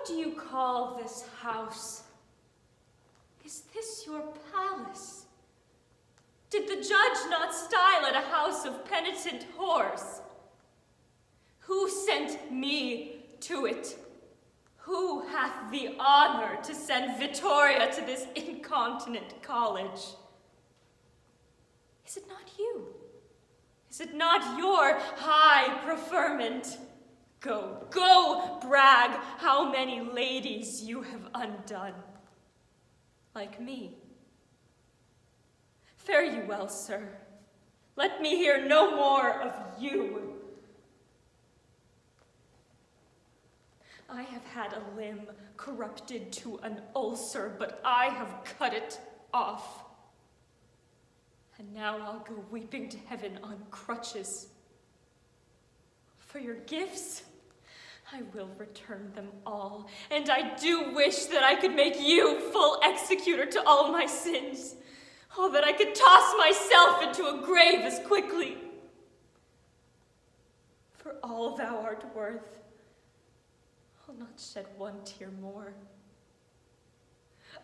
do you call this house? Is this your palace? Did the judge not style it a house of penitent whores? Who sent me to it? Who hath the honor to send Vittoria to this incontinent college? Is it not you? Is it not your high preferment? Go, go, brag how many ladies you have undone. Like me. Fare you well, sir. Let me hear no more of you. I have had a limb corrupted to an ulcer, but I have cut it off. And now I'll go weeping to heaven on crutches. For your gifts, I will return them all, and I do wish that I could make you full executor to all my sins. Oh, that I could toss myself into a grave as quickly. For all thou art worth, I'll not shed one tear more.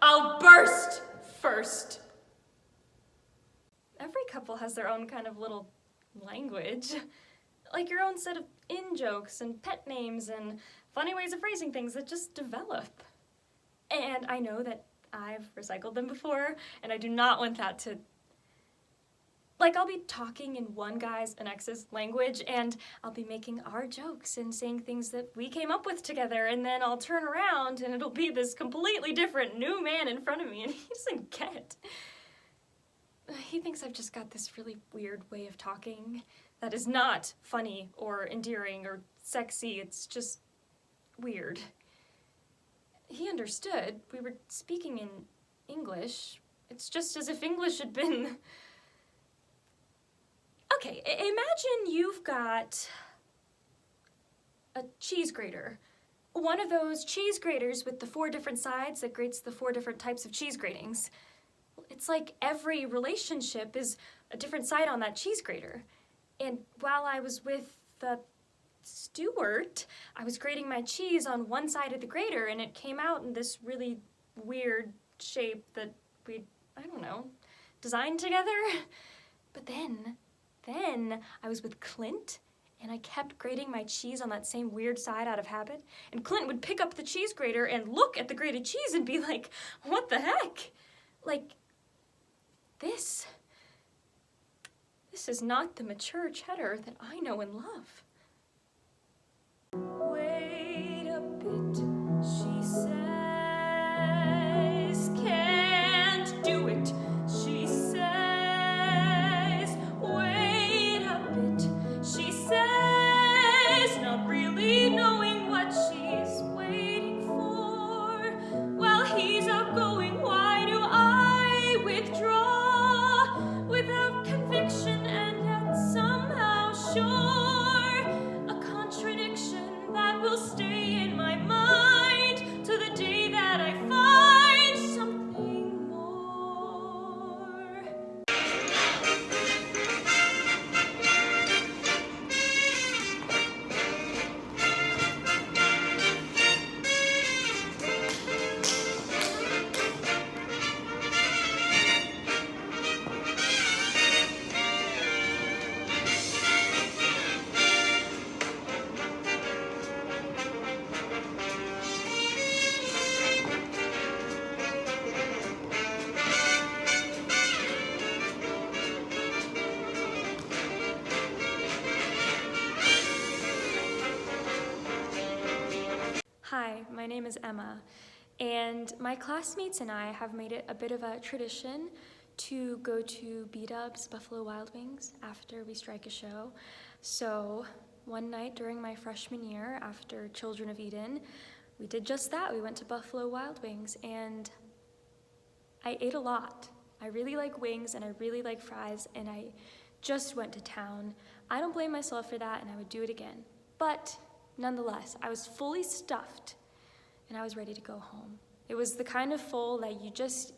I'll burst first. Every couple has their own kind of little language. Like your own set of in-jokes and pet names and funny ways of phrasing things that just develop. And I know that I've recycled them before, and I do not want that to... Like, I'll be talking in one guy's and ex's language, and I'll be making our jokes and saying things that we came up with together, and then I'll turn around and it'll be this completely different new man in front of me, and he doesn't get it. He thinks I've just got this really weird way of talking that is not funny or endearing or sexy, it's just weird. He understood. We were speaking in English. It's just as if English had been... Okay, imagine you've got a cheese grater. One of those cheese graters with the 4 different sides that grates the 4 different types of cheese gratings. It's like every relationship is a different side on that cheese grater. And while I was with the Stuart, I was grating my cheese on one side of the grater, and it came out in this really weird shape that we, I don't know, designed together. But then I was with Clint, and I kept grating my cheese on that same weird side out of habit, and Clint would pick up the cheese grater and look at the grated cheese and be like, what the heck? Like, this is not the mature cheddar that I know and love. Wait a bit, she says, can't do it, she says, wait a bit, she says, not really knowing what she's waiting for. While he's outgoing, why do I withdraw without conviction and yet somehow sure? A contradiction that will stay in my mind to the day that I find something more. Hi, my name is Emma, and my classmates and I have made it a bit of a tradition to go to B-Dub's Buffalo Wild Wings after we strike a show. So one night during my freshman year after Children of Eden, we did just that. We went to Buffalo Wild Wings, and I ate a lot. I really like wings and I really like fries, and I just went to town. I don't blame myself for that, and I would do it again. But nonetheless, I was fully stuffed, and I was ready to go home. It was the kind of full that you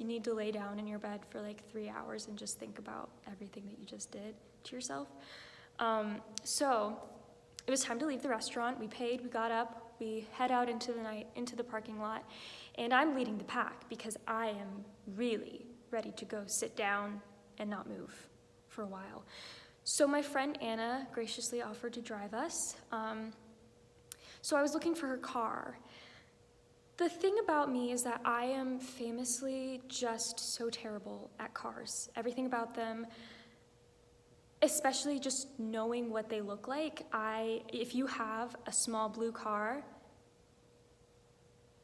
need to lay down in your bed for like 3 hours and just think about everything that you just did to yourself. So it was time to leave the restaurant. We paid, we got up, we head out into the night, into the parking lot, and I'm leading the pack because I am really ready to go sit down and not move for a while. So my friend Anna graciously offered to drive us. So I was looking for her car. The thing about me is that I am famously just so terrible at cars. Everything about them, especially just knowing what they look like. If you have a small blue car,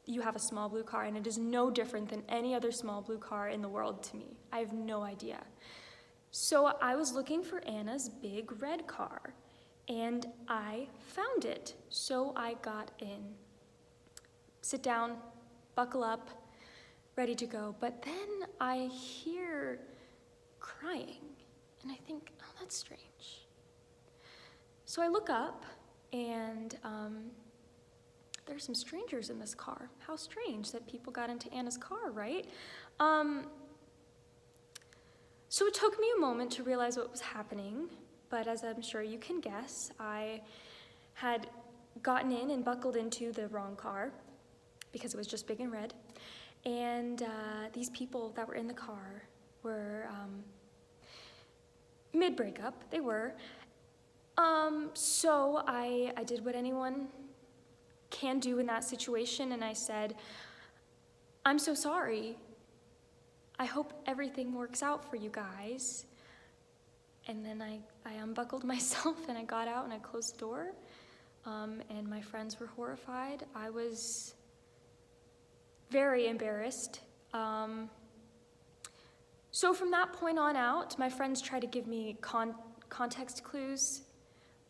you have a small blue car, and it is no different than any other small blue car in the world to me. I have no idea. So I was looking for Anna's big red car, and I found it. So I got in. Sit down, buckle up, ready to go. But then I hear crying, and I think, oh, that's strange. So I look up, and there's some strangers in this car. How strange that people got into Anna's car, right? So it took me a moment to realize what was happening, but as I'm sure you can guess, I had gotten in and buckled into the wrong car because it was just big and red. And these people that were in the car were mid-breakup, they were. So I did what anyone can do in that situation, and I said, I'm so sorry. I hope everything works out for you guys. And then I unbuckled myself and I got out and I closed the door. And my friends were horrified. I was very embarrassed. So from that point on out, my friends tried to give me context clues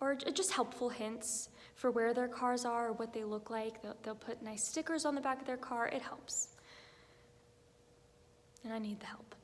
or just helpful hints for where their cars are or what they look like. They'll put nice stickers on the back of their car. It helps. And I need the help.